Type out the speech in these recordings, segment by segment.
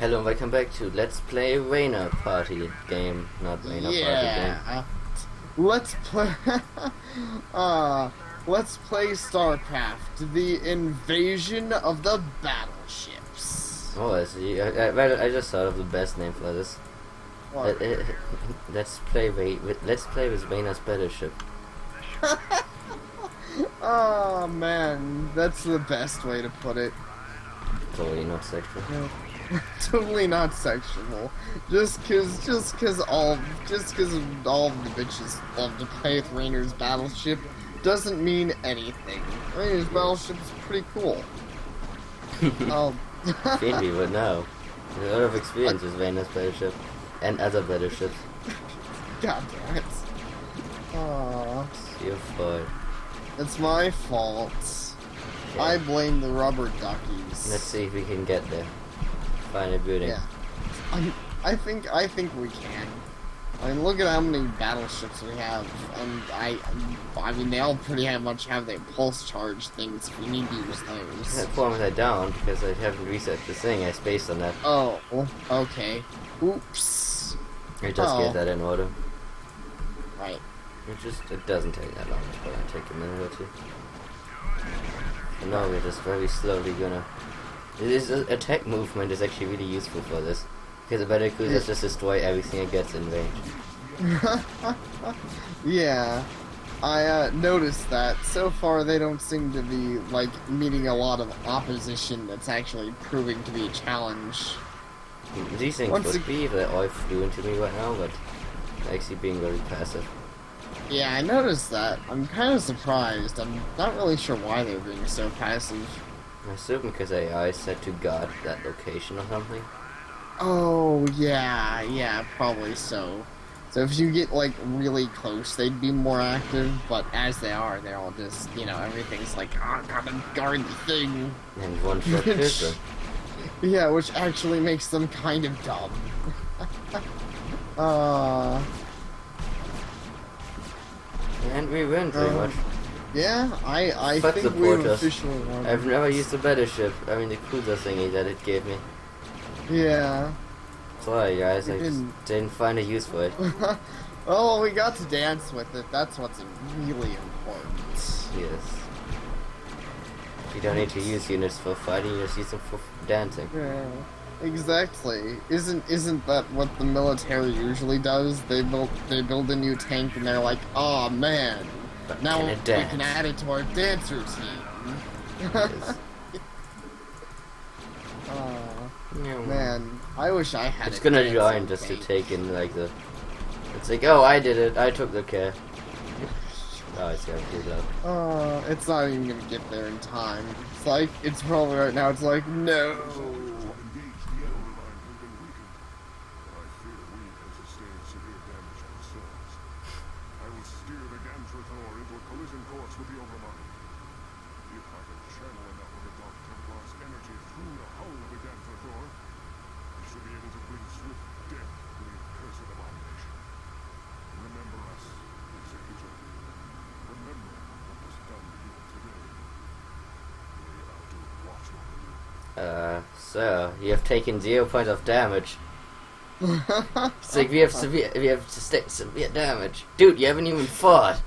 Hello and welcome back to Let's Play Raynor Party game, not Raynor Party game. Let's play. Let's play Starcraft: The Invasion of the Battleships. Oh, I see. Well, I just thought of the best name for this. What? Let's play with Raynor's battleship. Oh man, that's the best way to put it. Totally not sexual. Totally not sexual. Just cause all of the bitches love to play with Raynor's battleship doesn't mean anything. Raynor's battleship is pretty cool. Phoebe would know. There's a lot of experience with Raynor's battleship and other battleships. God damn it. Aww. It's your fault. It's my fault. Okay. I blame the rubber duckies. Let's see if we can get there. Find a building. Yeah. I think we can. I mean, look at how many battleships we have, and I mean, they all pretty much have their pulse charge things. If we need to use those. The problem is I don't because I haven't reset the thing. I spaced on that. Oh, okay. Oops. I just get that in order. Right. It doesn't take that long. It's probably take a minute or two. But no, we're just very slowly gonna. This attack movement is actually really useful for this, because the battle cruisers just destroy everything it gets in range. Yeah, I noticed that. So far, they don't seem to be like meeting a lot of opposition that's actually proving to be a challenge. These things would be if they all flew into me right now, but actually being very passive. Yeah, I noticed that. I'm kind of surprised. I'm not really sure why they're being so passive. I assume because AI set to guard that location or something. Oh, yeah, probably so. So if you get, like, really close, they'd be more active, but as they are, they're all just, everything's like, oh, gotta guard the thing. And one shot kisser. Yeah, which actually makes them kind of dumb. And we win, pretty much. Yeah, I Fuck think the we porters. officially won. I've never used a battleship. I mean, the cruiser thingy that it gave me. Yeah. Sorry, guys, I just didn't find a use for it. Oh, we got to dance with it. That's what's really important. Yes. You don't need to use units for fighting, you just use them for dancing. Yeah, exactly. Isn't that what the military usually does? They build a new tank and they're like, oh man, but now we can add it to our dance routine. Yes. Man, I wish I had. It's gonna join just to take in like the. It's like, oh, I did it. I took the care. Oh, it's gonna do that. It's not even gonna get there in time. It's like, it's probably right now, it's like, no. So you have taken 0 points of damage. It's like we have severe damage, dude. You haven't even fought.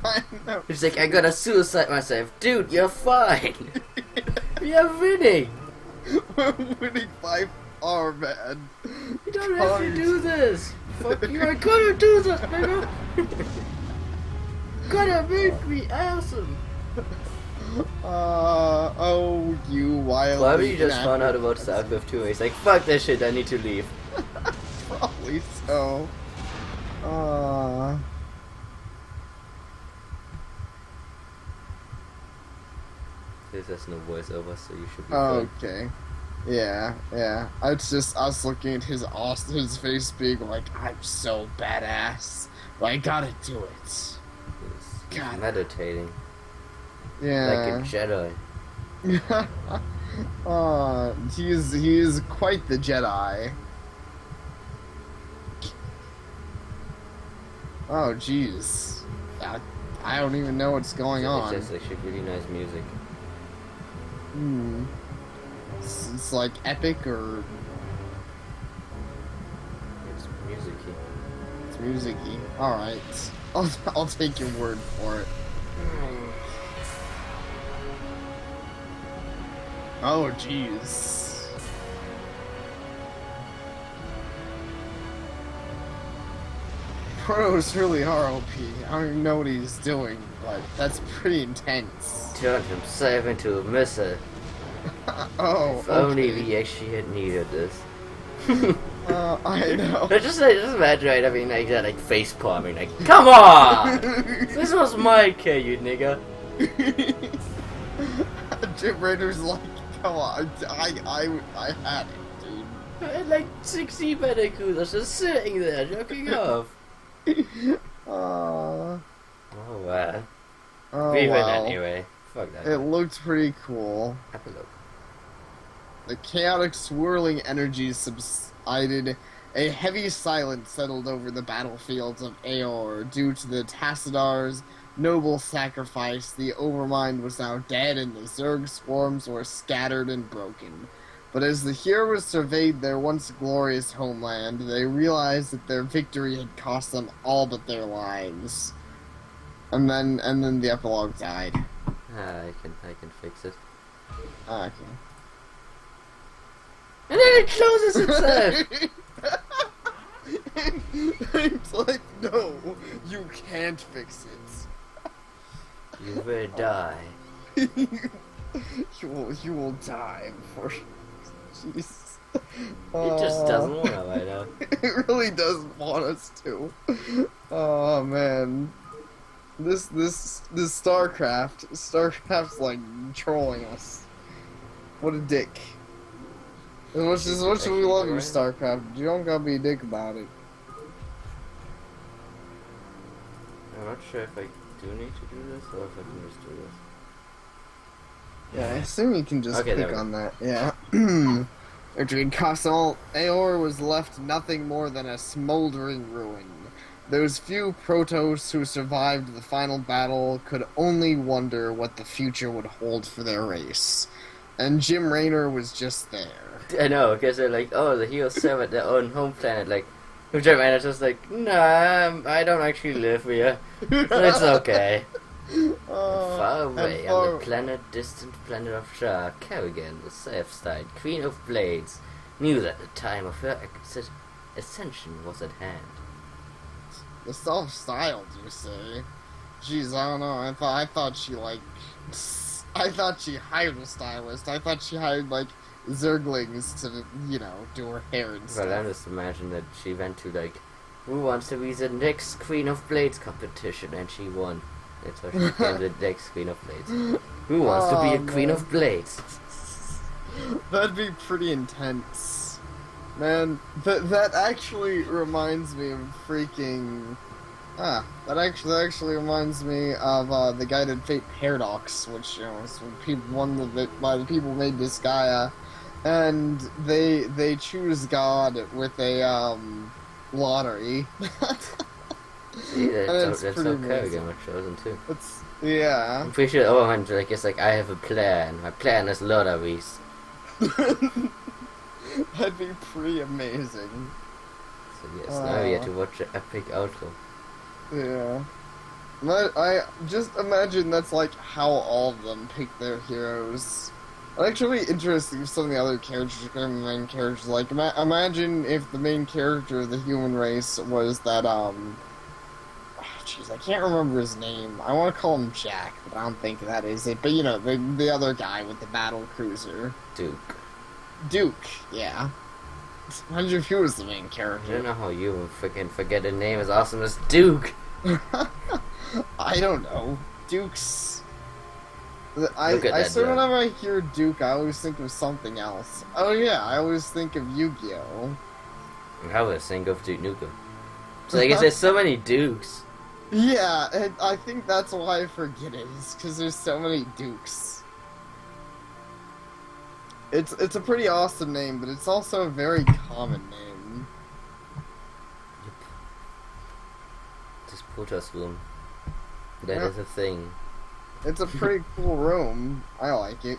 I know. It's like I gotta suicide myself, dude. You're fine. You're winning. We're winning by far, man. You don't have to do this. Fuck you! I gotta do this, nigga. Gotta make me awesome. Oh, you wild. Probably you just found out about Starcraft 2 and he's like, fuck that shit, I need to leave. Probably so. This has no voiceover, so you should be okay. Yeah. I was looking at his face being like, I'm so badass. But I gotta do it. He's meditating. Yeah. Like a Jedi. He is quite the Jedi. Oh, jeez. I don't even know what's going on. It's just actually really nice music. It's like epic or music-y. Alright. I'll take your word for it. Oh, jeez. Protos really are OP. I don't even know what he's doing, but that's pretty intense. Turned himself into a missile. Oh, If only okay. we actually had needed this. I know. Just imagine, right? I mean, like that, like face palming, like, come on! This was my K, you nigga. Jim Raynor's like, come on, I had it, dude. I had like 60 Medicoolers just sitting there, joking off. Oh, wow. oh We win well. anyway. Fuck that. It looked pretty cool. Epilogue. The chaotic swirling energies subsided. A heavy silence settled over the battlefields of Aor due to the Tassadar's noble sacrifice. The Overmind was now dead, and the Zerg swarms were scattered and broken. But as the heroes surveyed their once glorious homeland, they realized that their victory had cost them all but their lives. And then the epilogue died. I can fix it. Okay. And then it closes itself! It's like, no, you can't fix it. You will die. you will die before. Jesus. It just doesn't want to right now. It really doesn't want us to. Oh man. This Starcraft's like trolling us. What a dick. As much as we love you, Starcraft, you don't gotta be a dick about it. I'm not sure if I do need to do this or if I can just do this. Yeah, I assume you can just Okay, click on that. Yeah. Victory cost all. Aor was left nothing more than a smoldering ruin. Those few Protoss who survived the final battle could only wonder what the future would hold for their race. And Jim Raynor was just there. I know, because they're like, oh, the heroes serve at their own home planet, like, Jim Raynor's just like, nah, I don't actually live here. It's okay. Far away on the distant planet of Shah, Kerrigan, the self-styled Queen of Blades, knew that the time of her ascension was at hand. The self-styled, you say? Jeez, I don't know. I thought she hired a stylist. I thought she hired like Zerglings to, do her hair and stuff. Well, I just imagine that she went to like, who wants to be the next Queen of Blades competition, and she won. That's how she became the next Queen of Blades. Who wants to be a Queen of Blades? That'd be pretty intense. Man, that actually reminds me of freaking... that actually reminds me of the Guided Fate Paradox, which, is one by the people who made this Gaia, and they choose God with a, lottery. See, that's how pretty Kerrigan was chosen too. Yeah. I'm pretty sure Overmind like it's like, I have a plan. My plan is lotteries. That'd be pretty amazing. So yes, now we have to watch the epic outro. Yeah. I just imagine that's like how all of them pick their heroes. Actually, interesting if some of the other characters become the main characters. Like, imagine if the main character of the human race was that, jeez, I can't remember his name. I want to call him Jack, but I don't think that is it. But, the other guy with the battle cruiser. Duke, yeah. Imagine if he was the main I character. don't know how you freaking forget a name as awesome as Duke. I don't know. Duke's... I swear drum. whenever I hear Duke, I always think of something else. Oh yeah, I always think of Yu-Gi-Oh! I always think of Duke Nukem. So I guess there's so many Dukes. Yeah, and I think that's why I forget it, is because there's so many Dukes. It's a pretty awesome name, but it's also a very common name. This Protoss room. That Yeah. is a thing. It's a pretty cool room. I like it.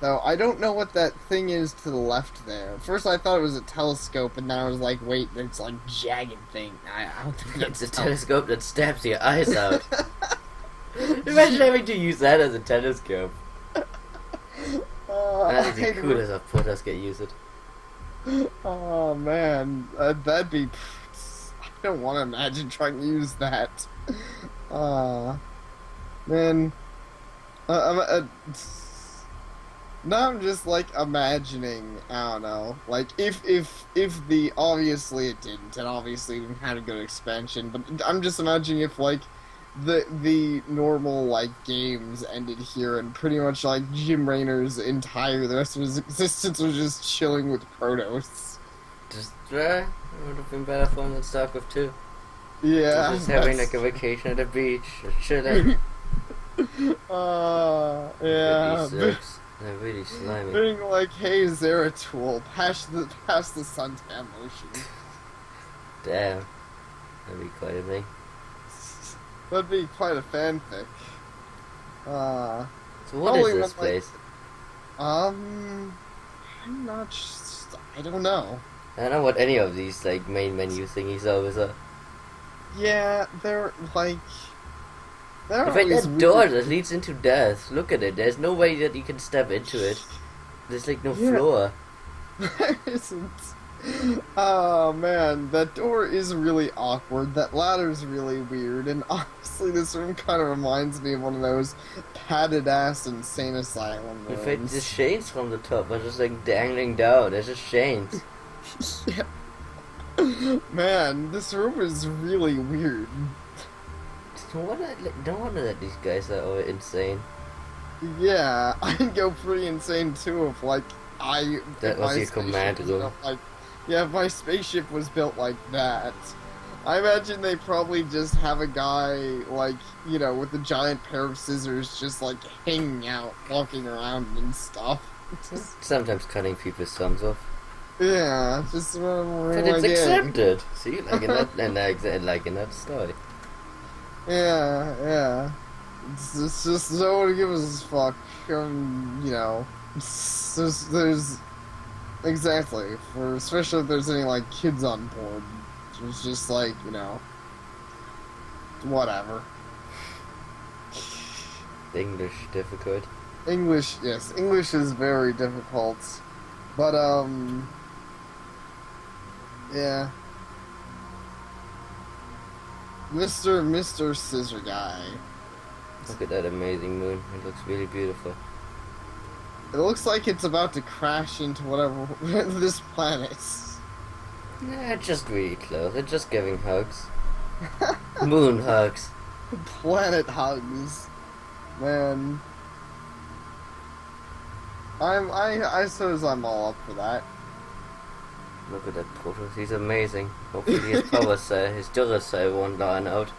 though. I don't know what that thing is to the left there. First I thought it was a telescope, and then I was like, wait, it's like jagged thing. I don't think It's that's a telescope that stabs your eyes out. Imagine having to use that as a telescope. That'd be cool as a photos get used. Oh man, that'd be. I don't want to imagine trying to use that. Man, now I'm just like imagining. I don't know, like if the obviously it didn't, and obviously it had a good expansion, but I'm just imagining if like the normal like games ended here, and pretty much like Jim Raynor's the rest of his existence was just chilling with Protoss. Just, it would have been better for him than Starcraft 2. Yeah, Just having like a vacation at the beach, chilling. yeah. Really sucks. They're really slimy. Being like, hey, Zeratul, pass the suntan lotion. Damn. That'd be quite a thing. That'd be quite a fanfic. So what is this place? I'm not. I don't know. I don't know what any of these like main menu thingies always are. Yeah, they're like. In fact, this door that leads into death. Look at it. There's no way that you can step into it. There's like no floor. There isn't. Oh man, that door is really awkward. That ladder's really weird, and honestly, this room kind of reminds me of one of those padded ass insane asylum rooms. In fact, the chains from the top are just like dangling down. There's just chains. Yeah. Man, this room is really weird. No wonder that these guys are all insane. Yeah, I'd go pretty insane too if like That was your command room. Yeah, if my spaceship was built like that. I imagine they probably just have a guy, like, you know, with a giant pair of scissors just, like, hanging out, walking around and stuff. Sometimes cutting people's thumbs off. Yeah, just but it's accepted. See, like in that story. Yeah. It's just nobody gives a fuck. You know, there's exactly especially if there's any like kids on board. It's just like, you know, whatever. English difficult. English, yes, English is very difficult, but yeah. Mr. Scissor Guy. Look at that amazing moon. It looks really beautiful. It looks like it's about to crash into whatever this planet. Nah, it's just really close. It's just giving hugs. Moon hugs. Planet hugs. Man. I suppose I'm all up for that. Look at that Protoss. He's amazing. Hopefully his power cell, his Duracell won't line out.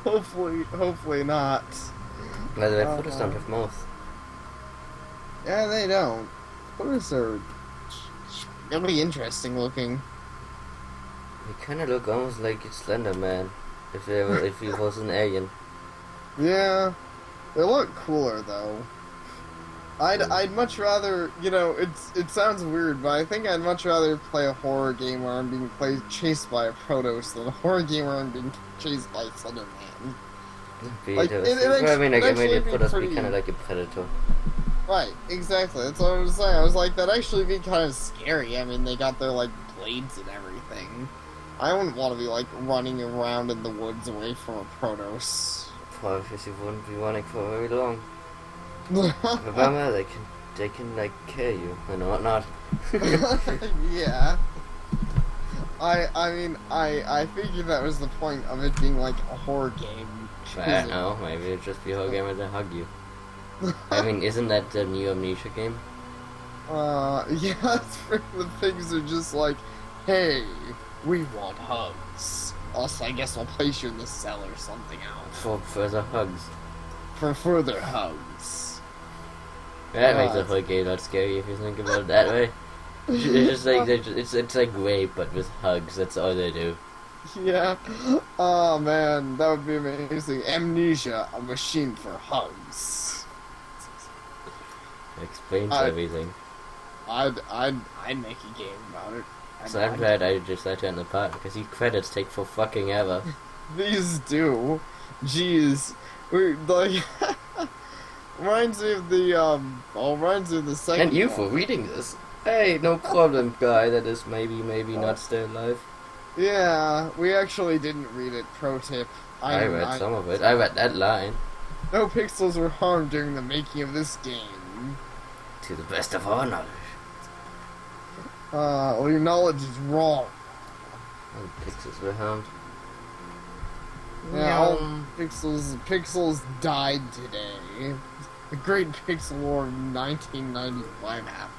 Hopefully not. By the way, Protoss don't have mouth. Yeah, they don't. Protoss are really interesting looking. They kind of look almost like Slender Man, if he was an alien. Yeah, they look cooler though. I'd much rather, you know, it sounds weird, but I think I'd much rather play a horror game where I'm being chased by a Protoss than a horror game where I'm being chased by Slender Man. Like, I mean, maybe Protoss be kind of like a predator. Right, exactly. That's what I was saying. I was like, that'd actually be kind of scary. I mean, they got their, like, blades and everything. I wouldn't want to be, like, running around in the woods away from a Protoss. Probably you wouldn't be running for very long. Remember, they can, like, kill you and whatnot. Yeah. I mean, I figured that was the point of it being, like, a horror game. I don't know, maybe it'd just be a horror game where they hug you. I mean, isn't that the new Amnesia game? Yeah, that's where the things are just like, hey, we want hugs. Also, I guess I'll place you in the cell or something else. For further hugs. For further hugs. That makes the whole game not scary if you think about it that way. It's just like, it's like rape, but with hugs, that's all they do. Yeah. Oh man, that would be amazing. Amnesia, a machine for hugs. Explains I- everything. I'd make a game about it. So I'm glad I just let you on the part because these credits take for fucking ever. These do. Jeez. We're like reminds me of the second And you one. for reading this. Hey, no problem, guy that is maybe not still alive. Yeah, we actually didn't read it. Pro tip. I read some of it. I read that line. No pixels were harmed during the making of this game. To the best of our knowledge. Well, your knowledge is wrong. And pixels were harmed. Yeah, all pixels died today. The Great Pixel War of 1995 happened.